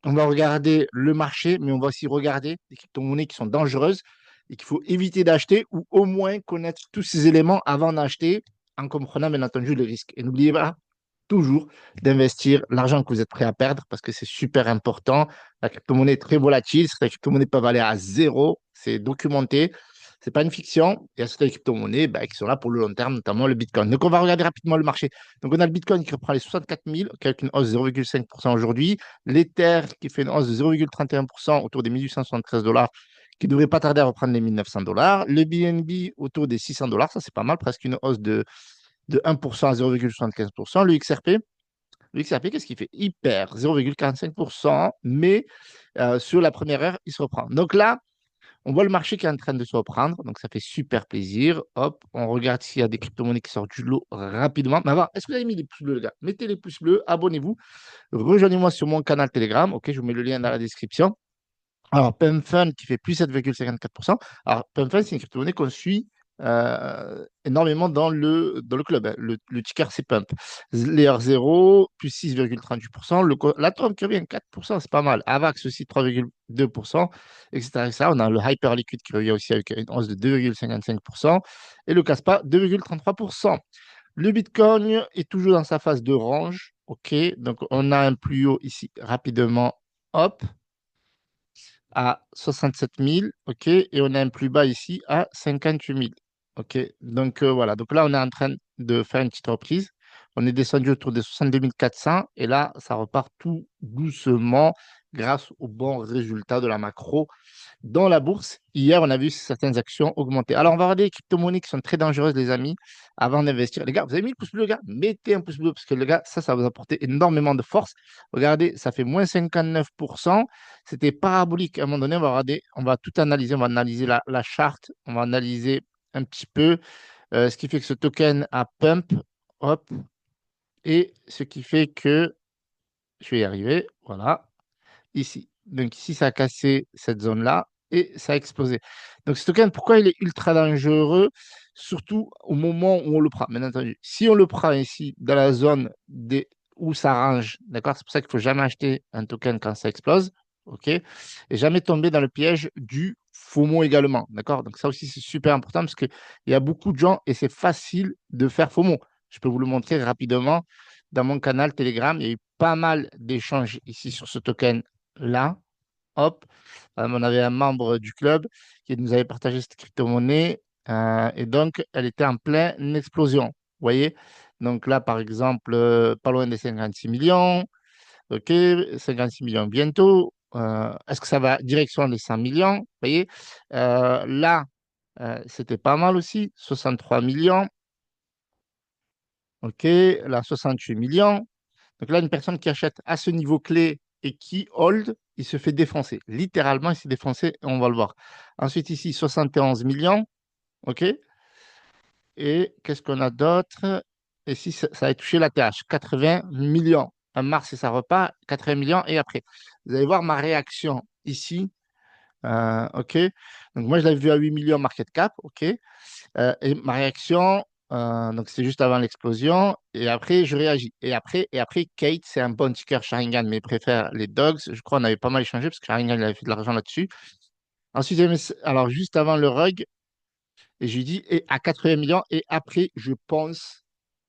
on va regarder le marché, mais on va aussi regarder les crypto-monnaies qui sont dangereuses et qu'il faut éviter d'acheter ou au moins connaître tous ces éléments avant d'acheter en comprenant bien entendu le risque. Et n'oubliez pas toujours d'investir l'argent que vous êtes prêt à perdre parce que c'est super important. La crypto-monnaie est très volatile. Certaines crypto-monnaies peuvent aller à zéro. C'est documenté. C'est pas une fiction. Il y a certaines crypto-monnaies qui sont là pour le long terme, notamment le Bitcoin. Donc, on va regarder rapidement le marché. Donc, on a le Bitcoin qui reprend les 64 000, avec une hausse de 0,5% aujourd'hui. L'Ether qui fait une hausse de 0,31% autour des 1873 dollars, qui ne devrait pas tarder à reprendre les 1900 dollars. Le BNB autour des 600 dollars, ça c'est pas mal, presque une hausse de 1% à 0,75%. Le XRP, qu'est-ce qu'il fait? Il perd 0,45%, mais sur la première heure, il se reprend. Donc là, on voit le marché qui est en train de se reprendre, donc ça fait super plaisir. Hop, on regarde s'il y a des crypto-monnaies qui sortent du lot rapidement. Mais avant, est-ce que vous avez mis les pouces bleus, les gars? Mettez les pouces bleus, abonnez-vous, rejoignez-moi sur mon canal Telegram. Ok, je vous mets le lien dans la description. Alors, PumpFund qui fait plus 7,54%. Alors, PumpFund, c'est une crypto-monnaie qu'on suit énormément dans le club, hein. Le ticker, c'est Pump. Layer 0, plus 6,38%. La Trump qui revient 4%, c'est pas mal. Avax aussi 3,2%, etc., etc. On a le Hyperliquid qui revient aussi avec une hausse de 2,55%. Et le Caspa, 2,33%. Le Bitcoin est toujours dans sa phase de range. OK, donc on a un plus haut ici rapidement. Hop, à 67 000, OK, et on a un plus bas ici à 58 000, OK. Donc voilà, donc là on est en train de faire une petite reprise. On est descendu autour des 62 400 et là ça repart tout doucement grâce aux bons résultats de la macro dans la bourse. Hier, on a vu certaines actions augmenter. Alors, on va regarder les crypto-monnaies qui sont très dangereuses, les amis, avant d'investir. Les gars, vous avez mis le pouce bleu, les gars? Mettez un pouce bleu parce que, les gars, ça va vous apporter énormément de force. Regardez, ça fait moins 59%. C'était parabolique. À un moment donné, on va tout analyser. On va analyser la charte. On va analyser un petit peu ce qui fait que ce token a pump. Hop. Et ce qui fait que, je vais y arriver. Voilà ici. Donc ici, ça a cassé cette zone-là et ça a explosé. Donc ce token, pourquoi il est ultra dangereux? Surtout au moment où on le prend, bien entendu. Si on le prend ici, dans la zone où ça range, d'accord? C'est pour ça qu'il ne faut jamais acheter un token quand ça explose, OK? Et jamais tomber dans le piège du FOMO également, d'accord? Donc ça aussi, c'est super important parce qu'il y a beaucoup de gens et c'est facile de faire FOMO. Je peux vous le montrer rapidement dans mon canal Telegram. Il y a eu pas mal d'échanges ici sur ce token là, hop, on avait un membre du club qui nous avait partagé cette crypto-monnaie et donc elle était en pleine explosion. Vous voyez? Donc là, par exemple, pas loin des 56 millions, ok, 56 millions bientôt. Est-ce que ça va direction les 100 millions? Vous voyez? Là, c'était pas mal aussi, 63 millions, ok, là, 68 millions. Donc là, une personne qui achète à ce niveau clé et qui hold, il se fait défoncer. Littéralement, il s'est défoncé et on va le voir. Ensuite, ici, 71 millions. OK? Et qu'est-ce qu'on a d'autre? Et si ça a touché la TH, 80 millions. En mars, et ça repart, 80 millions. Et après, vous allez voir ma réaction ici. OK? Donc moi, je l'avais vu à 8 millions market cap. OK? Et ma réaction, donc c'est juste avant l'explosion. Et après, je réagis. Et après, Kate, c'est un bon ticker Sharingan, mais il préfère les Dogs. Je crois qu'on avait pas mal échangé parce que Sharingan, il avait fait de l'argent là-dessus. Ensuite, alors juste avant le rug, et je lui dis, et à 80 millions. Et après, je pense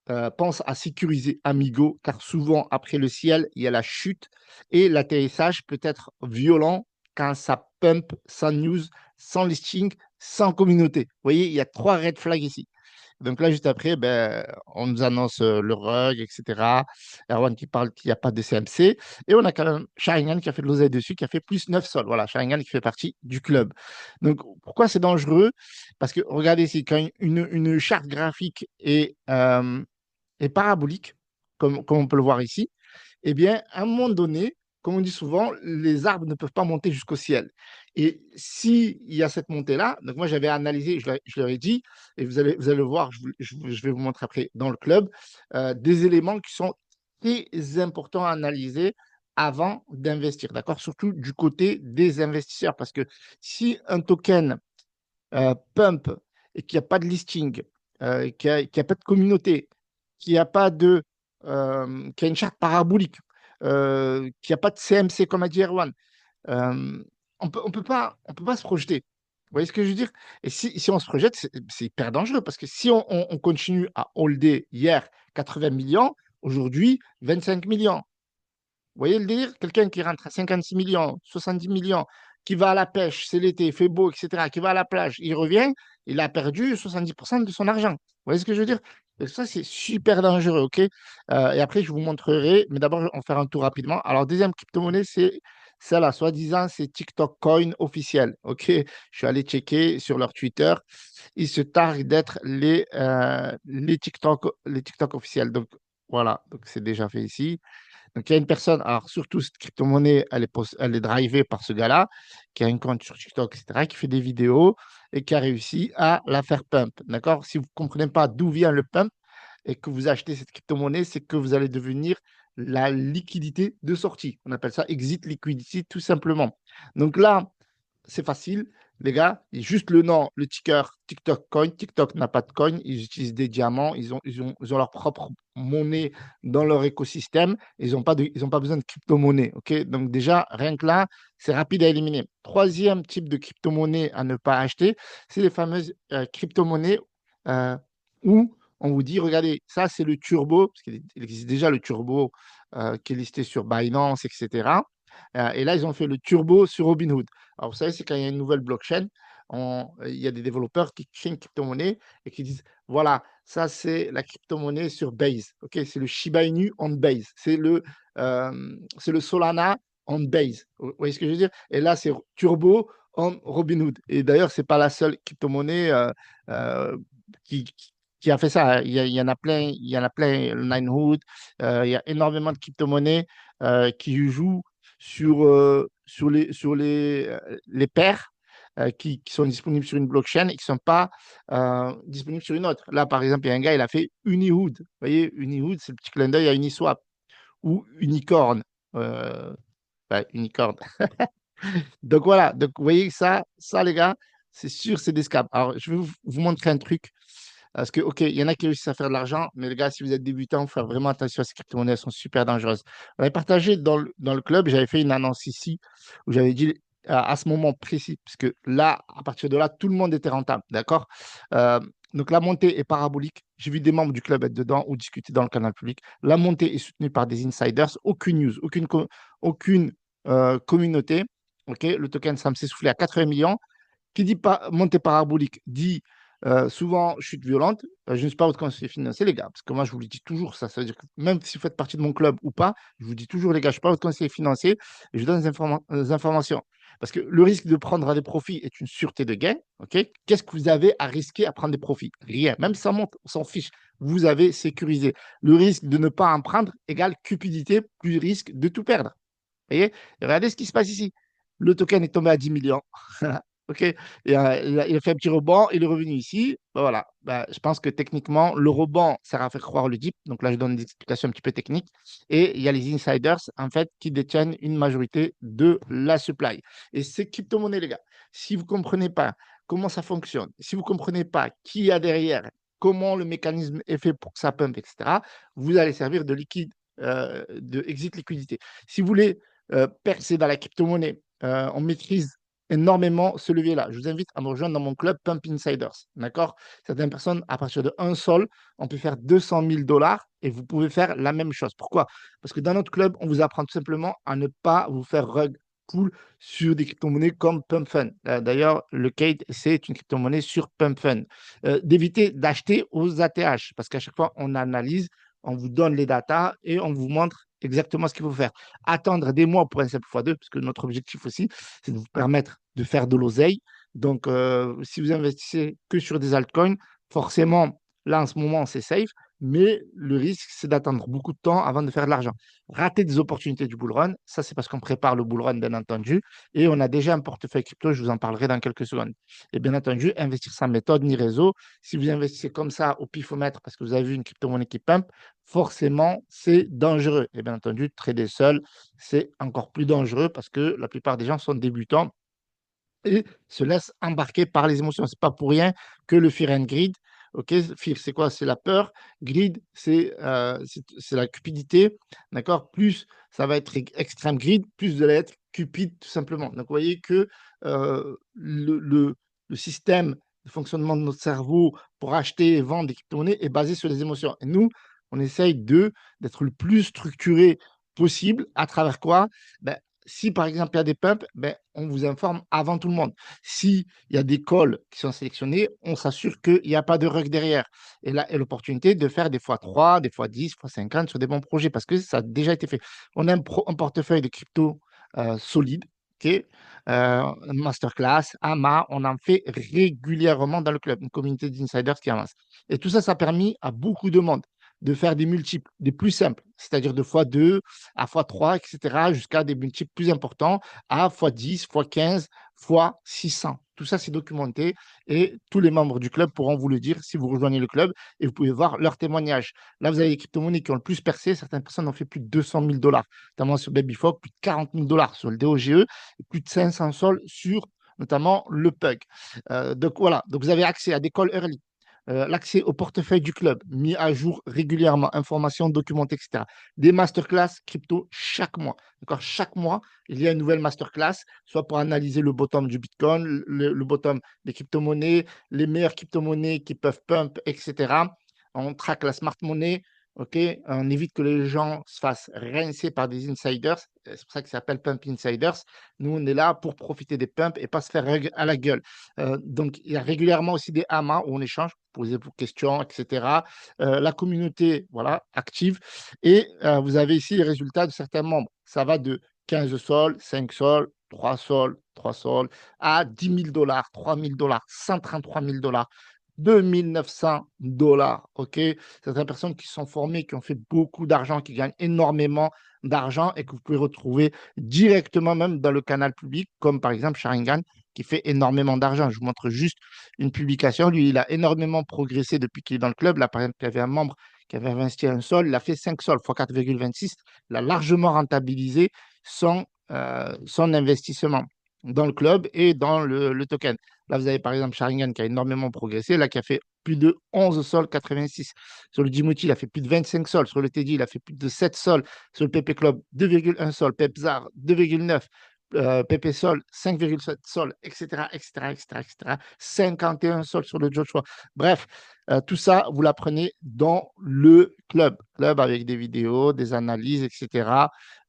à sécuriser Amigo, car souvent, après le ciel, il y a la chute et l'atterrissage peut être violent quand ça pump sans news, sans listing, sans communauté. Vous voyez, il y a trois red flags ici. Donc là, juste après, ben, on nous annonce le rug, etc. Erwan qui parle qu'il n'y a pas de CMC. Et on a quand même Sharingan qui a fait de l'oseille dessus, qui a fait plus 9 sols. Voilà, Sharingan qui fait partie du club. Donc, pourquoi c'est dangereux? Parce que regardez ici, quand une charte graphique est parabolique, comme on peut le voir ici, eh bien, à un moment donné, comme on dit souvent, les arbres ne peuvent pas monter jusqu'au ciel. Et s'il y a cette montée-là, donc moi j'avais analysé, je leur ai dit, et vous allez le voir, je vais vous montrer après dans le club, des éléments qui sont très importants à analyser avant d'investir, d'accord? Surtout du côté des investisseurs, parce que si un token pump et qu'il n'y a pas de listing, qu'il n'y a pas de communauté, qu'il n'y a pas de, qu'il y a une charte parabolique, qu'il n'y a pas de CMC, comme a dit Erwan. Euh, on peut pas se projeter. Vous voyez ce que je veux dire? Et si on se projette, c'est hyper dangereux parce que si on continue à holder hier 80 millions, aujourd'hui 25 millions. Vous voyez le délire? Quelqu'un qui rentre à 56 millions, 70 millions, qui va à la pêche, c'est l'été, il fait beau, etc., qui va à la plage, il revient, il a perdu 70% de son argent. Vous voyez ce que je veux dire? Et ça, c'est super dangereux, OK? Et après, je vous montrerai, mais d'abord, on va faire un tour rapidement. Alors, deuxième crypto-monnaie, c'est celle-là, soi-disant, c'est TikTok Coin officiel, OK? Je suis allé checker sur leur Twitter. Ils se targuent d'être les TikTok officiels. Donc, voilà, donc c'est déjà fait ici. Donc, il y a une personne, alors surtout cette crypto-monnaie, elle est drivée par ce gars-là, qui a un compte sur TikTok, etc., qui fait des vidéos et qui a réussi à la faire pump. D'accord? Si vous ne comprenez pas d'où vient le pump et que vous achetez cette crypto-monnaie, c'est que vous allez devenir la liquidité de sortie. On appelle ça exit liquidity tout simplement. Donc là, c'est facile, les gars. Il y a juste le nom, le ticker TikTok Coin. TikTok n'a pas de coin. Ils utilisent des diamants. Ils ont leur propre monnaie dans leur écosystème. Ils ont pas besoin de crypto-monnaie. OK? Donc, déjà, rien que là, c'est rapide à éliminer. Troisième type de crypto-monnaie à ne pas acheter, c'est les fameuses crypto-monnaies euh, où on vous dit, regardez, ça, c'est le turbo, parce qu'il existe déjà le turbo qui est listé sur Binance, etc. Et là, ils ont fait le turbo sur Robinhood. Alors, vous savez, c'est quand il y a une nouvelle blockchain, il y a des développeurs qui créent une crypto-monnaie et qui disent, voilà, ça, c'est la crypto-monnaie sur Base. OK, c'est le Shiba Inu on Base. C'est le Solana on Base. Vous voyez ce que je veux dire? Et là, c'est Turbo on Robinhood. Et d'ailleurs, c'est pas la seule crypto-monnaie euh, qui a fait ça. Il y en a plein, il y en a plein, le Ninehood. Il y a énormément de crypto-monnaies qui jouent sur les paires qui sont disponibles sur une blockchain et qui ne sont pas disponibles sur une autre. Là, par exemple, il y a un gars, il a fait Unihood. Vous voyez, Unihood, c'est le petit clin d'œil à Uniswap ou Unicorn. Euh, Unicorn. Donc voilà, donc vous voyez ça les gars, c'est sûr, c'est des scams. Alors, je vais vous montrer un truc. Parce que, OK, il y en a qui réussissent à faire de l'argent, mais les gars, si vous êtes débutant, il faut faire vraiment attention à ces crypto-monnaies, elles sont super dangereuses. On avait partagé dans le club, j'avais fait une annonce ici où j'avais dit à ce moment précis, parce que là, à partir de là, tout le monde était rentable, d'accord? Euh, donc la montée est parabolique. J'ai vu des membres du club être dedans ou discuter dans le canal public. La montée est soutenue par des insiders, aucune news, aucune communauté. OK, le token ça s'est soufflé à 80 millions. Qui dit pas montée parabolique dit souvent chute violente. Je ne suis pas votre conseiller financier, les gars, parce que moi, je vous le dis toujours ça. Ça veut dire que même si vous faites partie de mon club ou pas, je vous dis toujours, les gars, je ne suis pas votre conseiller financier et je donne des informations. Parce que le risque de prendre des profits est une sûreté de gain. OK? Qu'est-ce que vous avez à risquer à prendre des profits? Rien. Même si ça monte, on s'en fiche. Vous avez sécurisé. Le risque de ne pas en prendre égale cupidité plus risque de tout perdre. Vous voyez? Et regardez ce qui se passe ici. Le token est tombé à 10 millions. OK? Et, il a fait un petit rebond, il est revenu ici. Ben voilà. Ben, je pense que techniquement, le rebond sert à faire croire le dip. Donc là, je donne des explications un petit peu techniques. Et il y a les insiders, en fait, qui détiennent une majorité de la supply. Et ces crypto-monnaies, les gars, si vous ne comprenez pas comment ça fonctionne, si vous ne comprenez pas qui y a derrière, comment le mécanisme est fait pour que ça pump, etc., vous allez servir de liquide, de exit liquidité. Si vous voulez percer dans la crypto-monnaie, on maîtrise énormément ce levier-là. Je vous invite à me rejoindre dans mon club Pump Insiders. D'accord? Certaines personnes, à partir de un sol, on peut faire 200 000 dollars et vous pouvez faire la même chose. Pourquoi? Parce que dans notre club, on vous apprend tout simplement à ne pas vous faire rug pull sur des crypto-monnaies comme Pump Fund. D'ailleurs, le Kate, c'est une crypto-monnaie sur Pump Fund. D'éviter d'acheter aux ATH parce qu'à chaque fois, on analyse, on vous donne les datas et on vous montre exactement ce qu'il faut faire. Attendre des mois pour un simple x2, parce que notre objectif aussi, c'est de vous permettre de faire de l'oseille. Donc, si vous investissez que sur des altcoins, forcément, là, en ce moment, c'est safe, mais le risque, c'est d'attendre beaucoup de temps avant de faire de l'argent. Rater des opportunités du bull run, ça, c'est parce qu'on prépare le bull run, bien entendu, et on a déjà un portefeuille crypto, je vous en parlerai dans quelques secondes. Et bien entendu, investir sans méthode ni réseau. Si vous investissez comme ça au pifomètre parce que vous avez vu une crypto-monnaie qui pump, forcément, c'est dangereux. Et bien entendu, trader seul, c'est encore plus dangereux parce que la plupart des gens sont débutants et se laissent embarquer par les émotions. Ce n'est pas pour rien que le Fear and Greed, OK? Fear, c'est quoi? C'est la peur. Greed, c'est la cupidité. D'accord? Plus ça va être extrême greed, plus vous allez être cupide, tout simplement. Donc, vous voyez que le système de fonctionnement de notre cerveau pour acheter et vendre des crypto-monnaies est basé sur les émotions. Et nous, on essaye d'être le plus structuré possible à travers quoi? Ben, si par exemple il y a des pumps, ben, on vous informe avant tout le monde. S'il y a des calls qui sont sélectionnés, on s'assure qu'il n'y a pas de rug derrière. Et là, et l'opportunité de faire des fois 3, des fois 10, fois 50 sur des bons projets parce que ça a déjà été fait. On a un portefeuille de crypto solide. OK, masterclass, AMA, on en fait régulièrement dans le club, une communauté d'insiders qui avance. Et tout ça, ça a permis à beaucoup de monde de faire des multiples, des plus simples, c'est-à-dire de x2 à x3, etc., jusqu'à des multiples plus importants, à x10, x15, x600. Tout ça, c'est documenté et tous les membres du club pourront vous le dire si vous rejoignez le club et vous pouvez voir leurs témoignages. Là, vous avez les crypto-monnaies qui ont le plus percé. Certaines personnes ont fait plus de 200 000 dollars, notamment sur Babyfog, plus de 40 000 dollars sur le DOGE et plus de 500 sols sur notamment le PUG. Donc voilà, donc vous avez accès à des calls early, l'accès au portefeuille du club, mis à jour régulièrement, informations documentées, etc. Des masterclass crypto chaque mois. D'accord? Chaque mois, il y a une nouvelle masterclass, soit pour analyser le bottom du Bitcoin, le bottom des crypto-monnaies, les meilleures crypto-monnaies qui peuvent pump, etc. On traque la smart money. OK, on évite que les gens se fassent rincer par des insiders. C'est pour ça que ça s'appelle Pump Insiders. Nous, on est là pour profiter des pumps et pas se faire à la gueule. Donc, il y a régulièrement aussi des AMA où on échange, poser vos questions, etc. La communauté, voilà, active. Et vous avez ici les résultats de certains membres. Ça va de 15 sols, 5 sols, 3 sols, 3 sols, à 10 000 dollars, 3 000 dollars, 133 000 dollars. 2900 dollars, OK? Certaines personnes qui sont formées, qui ont fait beaucoup d'argent, qui gagnent énormément d'argent et que vous pouvez retrouver directement même dans le canal public, comme par exemple Sharingan, qui fait énormément d'argent. Je vous montre juste une publication. Lui, il a énormément progressé depuis qu'il est dans le club. Là, par exemple, il y avait un membre qui avait investi un sol, il a fait 5 sols fois 4,26. Il a largement rentabilisé son investissement dans le club et dans le token. Là, vous avez par exemple Sharingan qui a énormément progressé, là, qui a fait plus de 11 sols 86. Sur le Djimouti, il a fait plus de 25 sols. Sur le Teddy, il a fait plus de 7 sols. Sur le PP Club, 2,1 sols. Pepzar, 2,9. PP Sol, 5,7 sols, etc., etc., etc., etc. 51 sols sur le Joshua. Bref, tout ça, vous l'apprenez dans le club. Club avec des vidéos, des analyses, etc.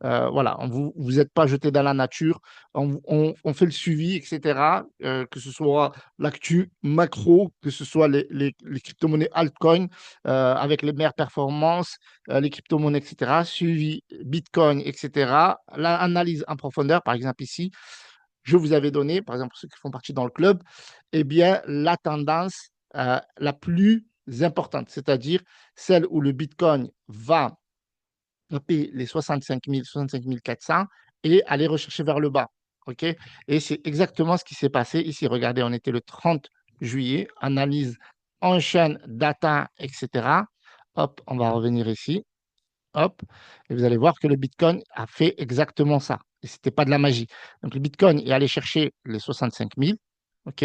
Voilà, vous n'êtes pas jeté dans la nature. On fait le suivi, etc. Que ce soit l'actu macro, que ce soit les crypto-monnaies altcoin avec les meilleures performances, les crypto-monnaies, etc. Suivi Bitcoin, etc. L'analyse en profondeur, par exemple ici, je vous avais donné, par exemple, pour ceux qui font partie dans le club, eh bien, la tendance la plus importante, c'est-à-dire celle où le Bitcoin va taper les 65 400 et aller rechercher vers le bas. OK? Et c'est exactement ce qui s'est passé ici. Regardez, on était le 30 juillet, analyse en chaîne, data, etc. Hop, on va revenir ici. Hop, et vous allez voir que le Bitcoin a fait exactement ça. Et ce n'était pas de la magie. Donc, le Bitcoin est allé chercher les 65 000. OK?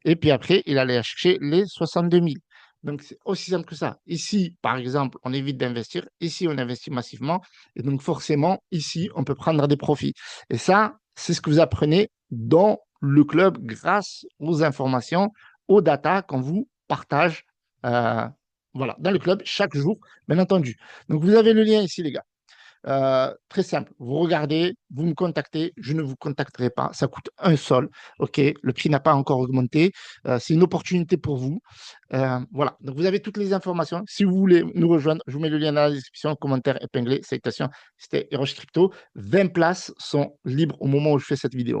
Et puis après, il allait chercher les 62 000. Donc, c'est aussi simple que ça. Ici, par exemple, on évite d'investir. Ici, on investit massivement. Et donc, forcément, ici, on peut prendre des profits. Et ça, c'est ce que vous apprenez dans le club grâce aux informations, aux data qu'on vous partage voilà, dans le club chaque jour, bien entendu. Donc, vous avez le lien ici, les gars. Très simple. Vous regardez, vous me contactez, je ne vous contacterai pas. Ça coûte un sol. OK, le prix n'a pas encore augmenté. C'est une opportunité pour vous. Voilà. Donc, vous avez toutes les informations. Si vous voulez nous rejoindre, je vous mets le lien dans la description, commentaire épinglé. Salutations. C'était Eroche Crypto. 20 places sont libres au moment où je fais cette vidéo.